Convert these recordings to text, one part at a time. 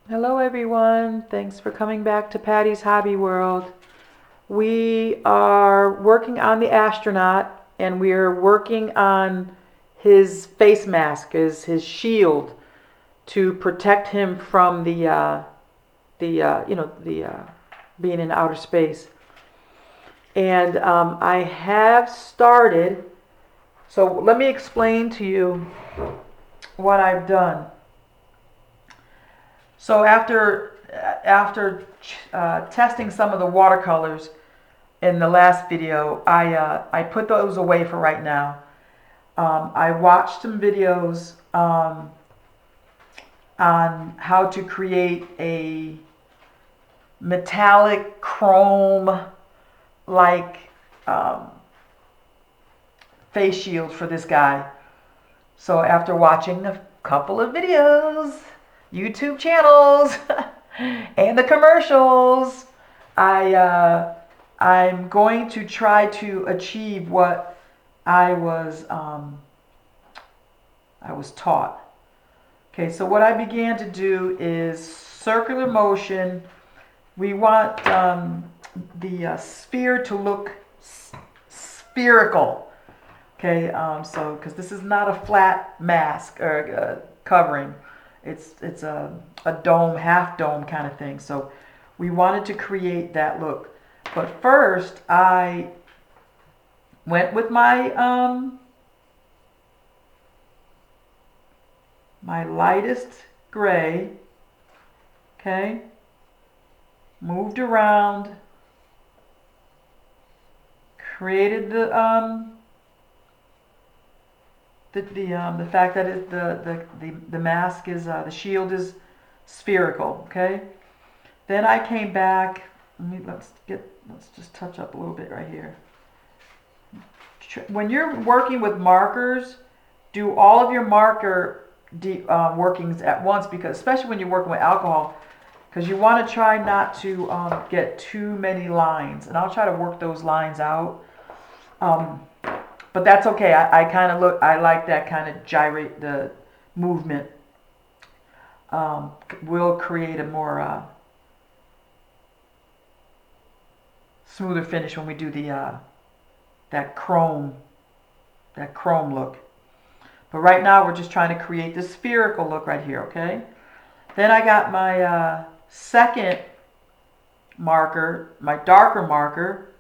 Hello everyone, thanks for coming back to Patty's Hobby World. We are working on the astronaut and we're working on his face mask, his shield to protect him from the being in outer space. And I have started, so let me explain to you what I've done. So after testing some of the watercolors in the last video, I put those away for right now. I watched some videos on how to create a metallic chrome like um, face shield for this guy. So after watching a couple of videos, YouTube channels, and the commercials, I I'm going to try to achieve what I was taught. Okay, so what I began to do is circular motion. We want the sphere to look spherical. Okay, so because this is not a flat mask or covering, it's a dome, half dome kind of thing. So we wanted to create that look. But first, I went with my lightest gray. Okay, moved around, created the fact that the mask is the shield is spherical. Okay, then I came back. Let's just touch up a little bit right here. When you're working with markers, do all of your marker workings at once, because especially when you're working with alcohol, because you want to try not to get too many lines, and I'll try to work those lines out. But that's okay. I kind of I like that kind of gyrate the movement. Will create a more smoother finish when we do the that chrome look. But right now we're just trying to create this spherical look right here. Okay. Then I got my second marker, my darker marker,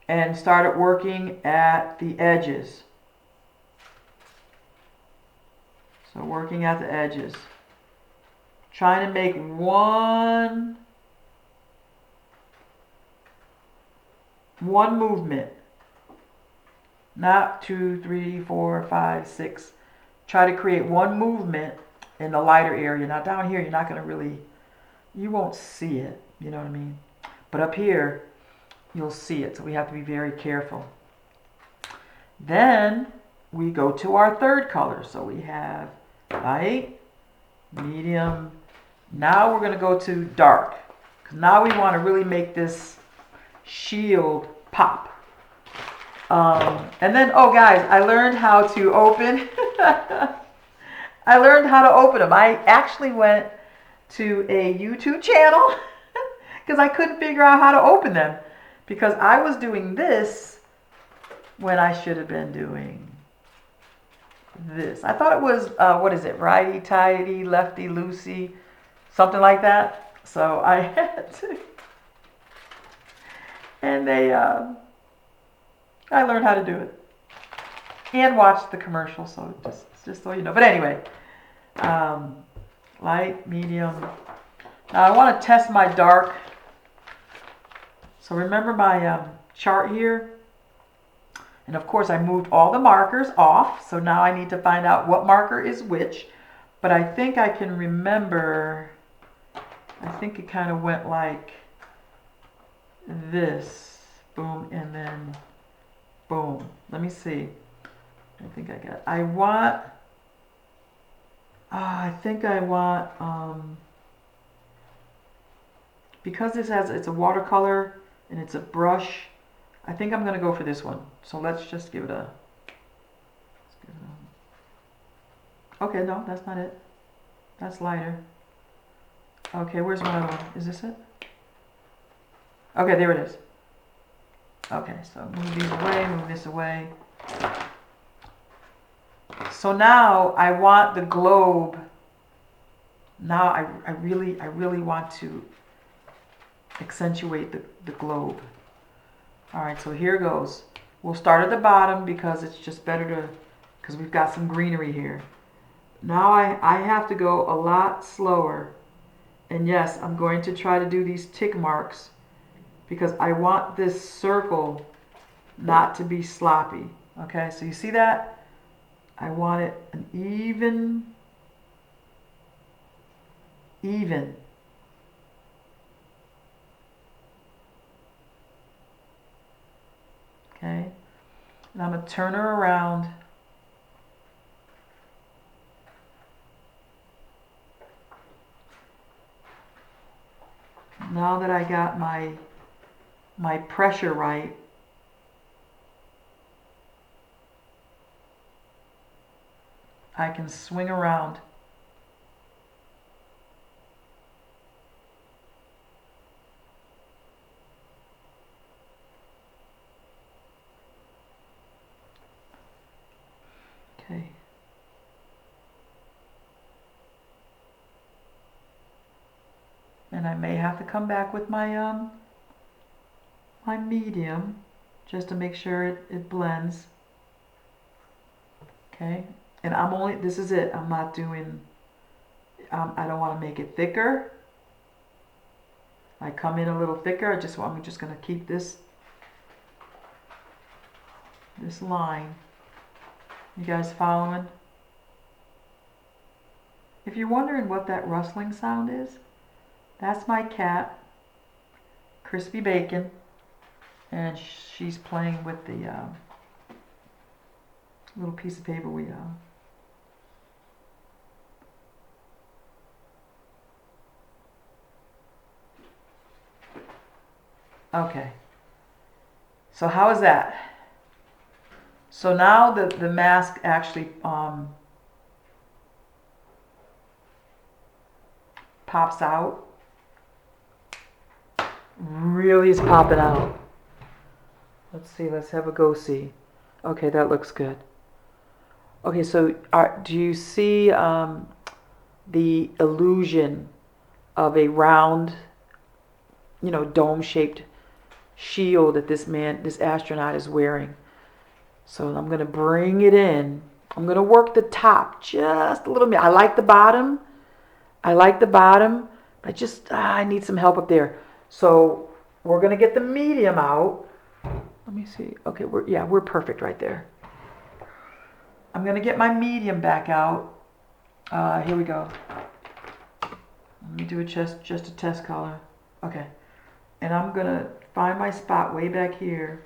and started working at the edges. So working at the edges. Trying to make one movement. Not 2, 3, 4, 5, 6. Try to create one movement in the lighter area. Now down here you're not going to really, you won't see it, you know what I mean? But up here you'll see it, so we have to be very careful. Then we go to our third color. So we have light, medium. Now we're going to go to dark, because now we want to really make this shield pop. And then, oh guys, I learned how to open. I learned how to open them. I actually went to a YouTube channel because I couldn't figure out how to open them, because I was doing this when I should have been doing this. I thought it was, what is it, righty tighty, lefty loosey, something like that. So I had to, and I learned how to do it and watched the commercial. So just so you know. But anyway, light, medium. Now I want to test my dark. So remember my chart here? And of course I moved all the markers off. So now I need to find out what marker is which. But I think I can remember, I think it kind of went like this. Boom, and then boom. Let me see. I think I got, I want, I think I want, because this has, it's a watercolor and it's a brush, I think I'm going to go for this one. So let's just give it a, okay, no, that's not it. That's lighter. Okay, where's my other one? Is this it? Okay, there it is. Okay, so move these away, move this away. So now I want the globe. Now I really want to accentuate the globe. All right, so here goes. We'll start at the bottom because it's just better to, because we've got some greenery here. Now I have to go a lot slower. And yes, I'm going to try to do these tick marks because I want this circle not to be sloppy. Okay, so you see that? I want it an even. Okay, and I'm going to turn her around. Now that I got my pressure right, I can swing around. Okay. And I may have to come back with my my medium just to make sure it blends. Okay. And I'm only, this is it. I'm not doing, I don't want to make it thicker. I come in a little thicker. I'm just going to keep this line. You guys following? If you're wondering what that rustling sound is, that's my cat, Crispy Bacon, and she's playing with the little piece of paper we Okay. So how is that? So now the mask actually pops out. Really is popping out. Let's see, let's have a go see. Okay, that looks good. Okay, so do you see the illusion of a round, dome-shaped shield that this astronaut is wearing? So I'm going to bring it in. I'm going to work the top just a little bit. I like the bottom. I need some help up there. So we're going to get the medium out. Let me see. Okay, we're perfect right there. I'm going to get my medium back out. Here we go. Let me do just a test color. Okay. And I'm going to find my spot way back here.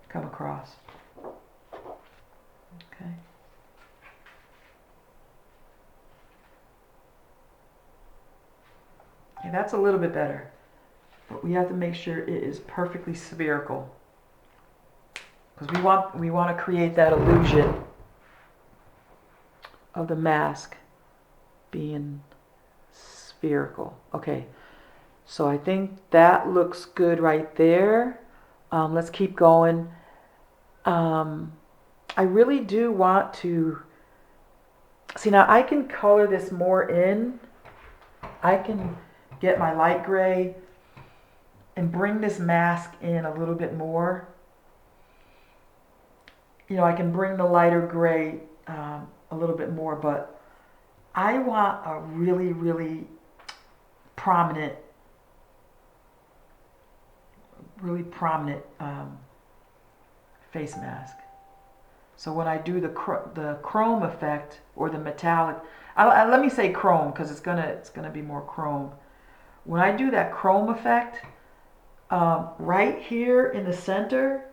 Come across. Okay. Okay, that's a little bit better. But we have to make sure it is perfectly spherical. Because we want to create that illusion of the mask being spherical. Okay. So I think that looks good right there. Let's keep going. I really do want to see, now I can color this more in. I can get my light gray and bring this mask in a little bit more. I can bring the lighter gray a little bit more, but I want a really, really prominent face mask. So when I do the chrome effect or the metallic, let me say chrome because it's gonna be more chrome. When I do that chrome effect, right here in the center,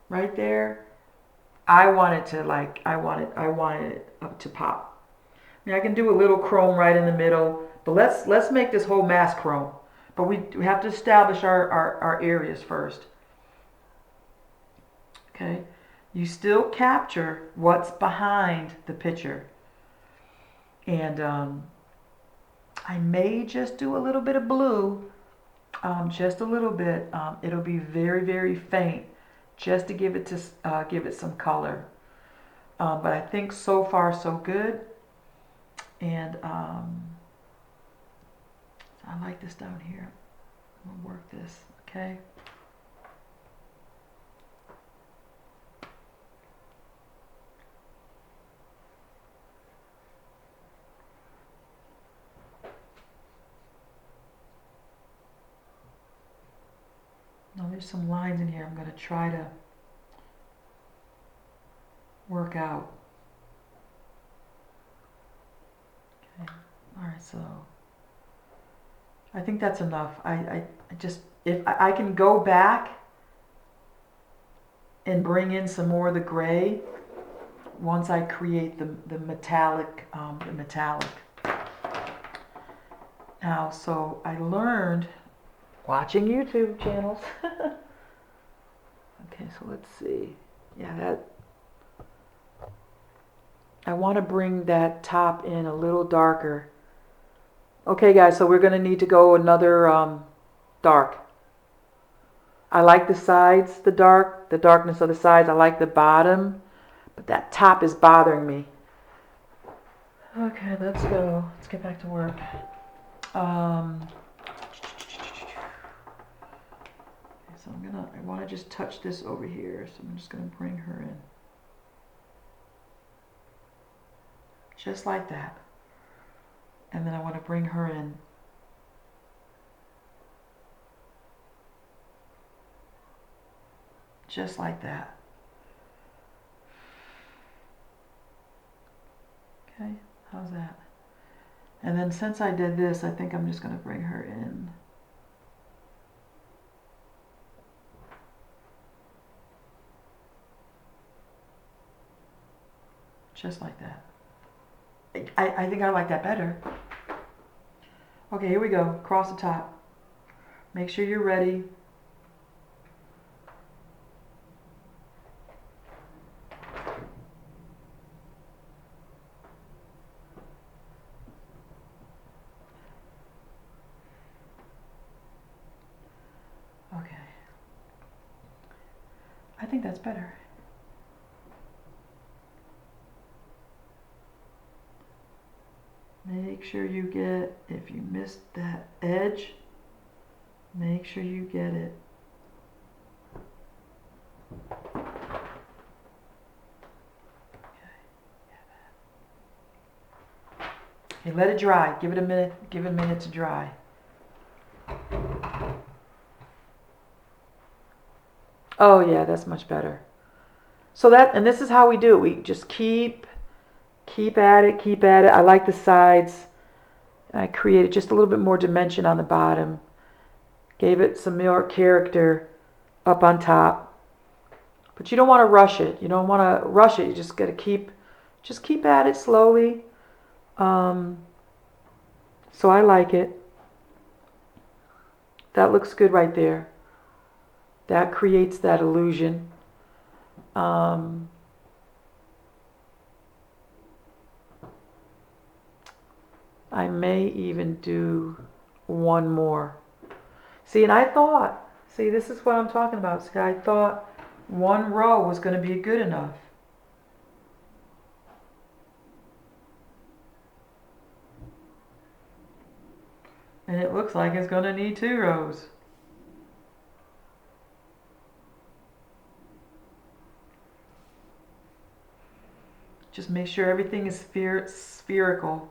right there, I want it up to pop. I mean, I can do a little chrome right in the middle, but let's make this whole mask chrome. But we have to establish our areas first. Okay, You still capture what's behind the picture. And I may just do a little bit of blue, just a little bit. It'll be very, very faint, just to give it some color. But I think so far so good. And I like this down here. I'm gonna work this, okay? Now there's some lines in here I'm gonna try to work out. Okay, all right, so I think that's enough. I just, if I can go back and bring in some more of the gray once I create the metallic, Now, so I learned watching YouTube channels. Okay, so let's see. Yeah, that, I want to bring that top in a little darker. Okay, guys, so we're going to need to go another dark. I like the sides, the darkness of the sides. I like the bottom, but that top is bothering me. Okay, let's go. Let's get back to work. So I want to just touch this over here. So I'm just going to bring her in. Just like that. And then I want to bring her in. Just like that. Okay, how's that? And then since I did this, I think I'm just going to bring her in. Just like that. I think I like that better. Okay, here we go. Across the top. Make sure you're ready. Okay. I think that's better. Make sure you get, if you missed that edge, make sure you get it. Okay, let it dry. Give it a minute. Give it a minute to dry. Oh yeah, that's much better. So that, and this is how we do it. We just keep at it, keep at it. I like the sides. I created just a little bit more dimension on the bottom. Gave it some more character up on top. But you don't want to rush it. You don't want to rush it. You just got to keep at it slowly. So I like it. That looks good right there. That creates that illusion. I may even do one more. See, and I thought, see, this is what I'm talking about. See, I thought one row was going to be good enough. And it looks like it's going to need 2 rows. Just make sure everything is spherical.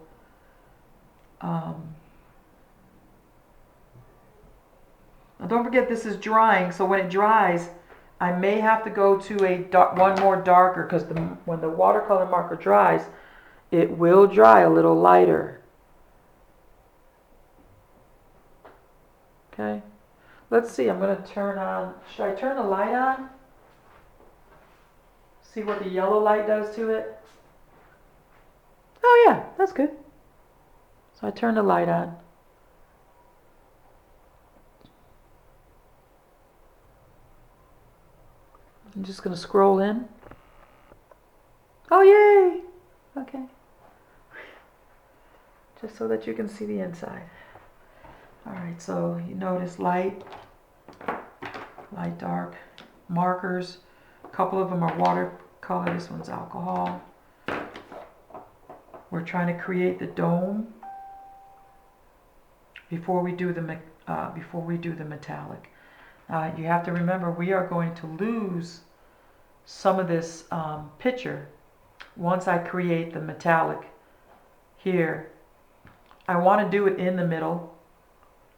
Now don't forget this is drying, so when it dries, I may have to go to one more darker, because when the watercolor marker dries, it will dry a little lighter. Okay, let's see. I'm going to turn on. Should I turn the light on? See what the yellow light does to it. Oh yeah, that's good. So I turn the light on. I'm just going to scroll in. just so that you can see the inside. All right, so you notice light, dark, markers. A couple of them are watercolor, this one's alcohol. We're trying to create the dome before we do the metallic. You have to remember we are going to lose some of this picture once I create the metallic here. I want to do it in the middle.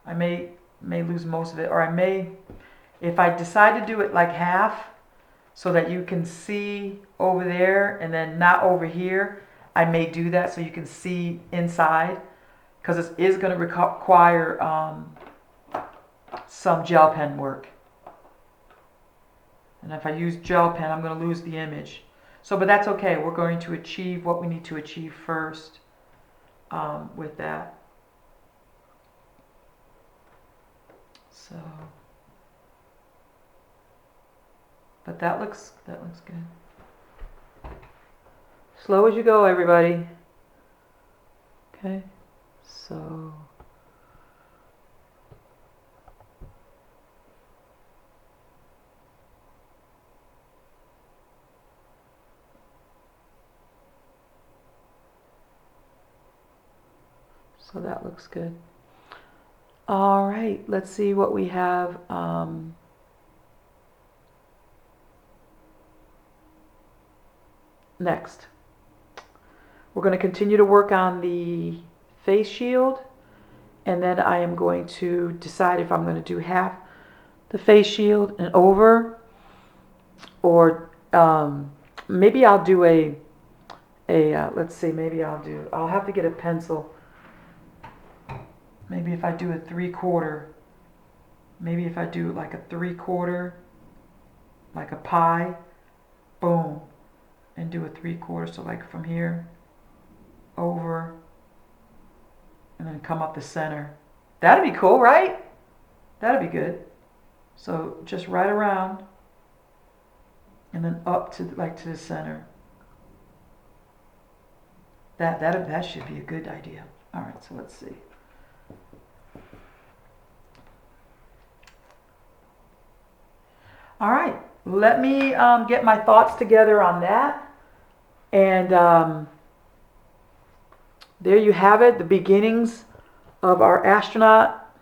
I may lose most of it, or I may, if I decide to do it like half so that you can see over there and then not over here, I may do that so you can see inside, because it is going to require some gel pen work. And if I use gel pen, I'm going to lose the image. So, but that's okay. We're going to achieve what we need to achieve first with that. So, but that looks good. Slow as you go, everybody. Okay, so. So that looks good. All right, let's see what we have. Next. We're going to continue to work on the face shield, and then I am going to decide if I'm going to do half the face shield and over, or maybe I'll do let's see, maybe I'll have to get a pencil. Maybe if I do a 3/4, maybe if I do like a 3/4, like a pie, boom, and do a 3/4, so like from here, over, and then come up the center. That'd be cool, right? That'd be good. So just right around, and then up to the center. That should be a good idea. All right, so let's see. All right, let me get my thoughts together on that. And there you have it, the beginnings of our astronaut.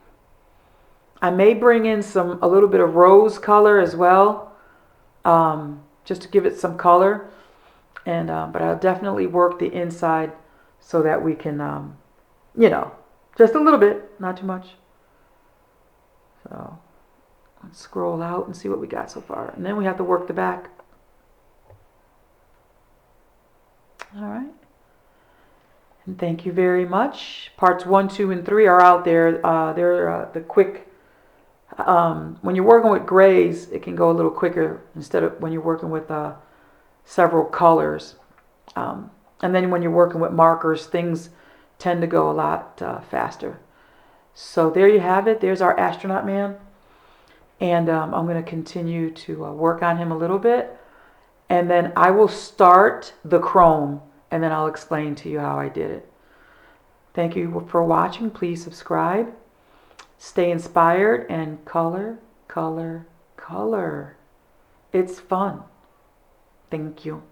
I may bring in a little bit of rose color as well, just to give it some color. And but I'll definitely work the inside so that we can, just a little bit, not too much. So let's scroll out and see what we got so far. And then we have to work the back. All right. And thank you very much. Parts 1, 2, and 3 are out there. They're the quick. When you're working with grays, it can go a little quicker instead of when you're working with several colors. And then when you're working with markers, things tend to go a lot faster. So there you have it. There's our astronaut man. And I'm going to continue to work on him a little bit. And then I will start the chrome. And then I'll explain to you how I did it. Thank you for watching. Please subscribe. Stay inspired and color, color, color. It's fun. Thank you.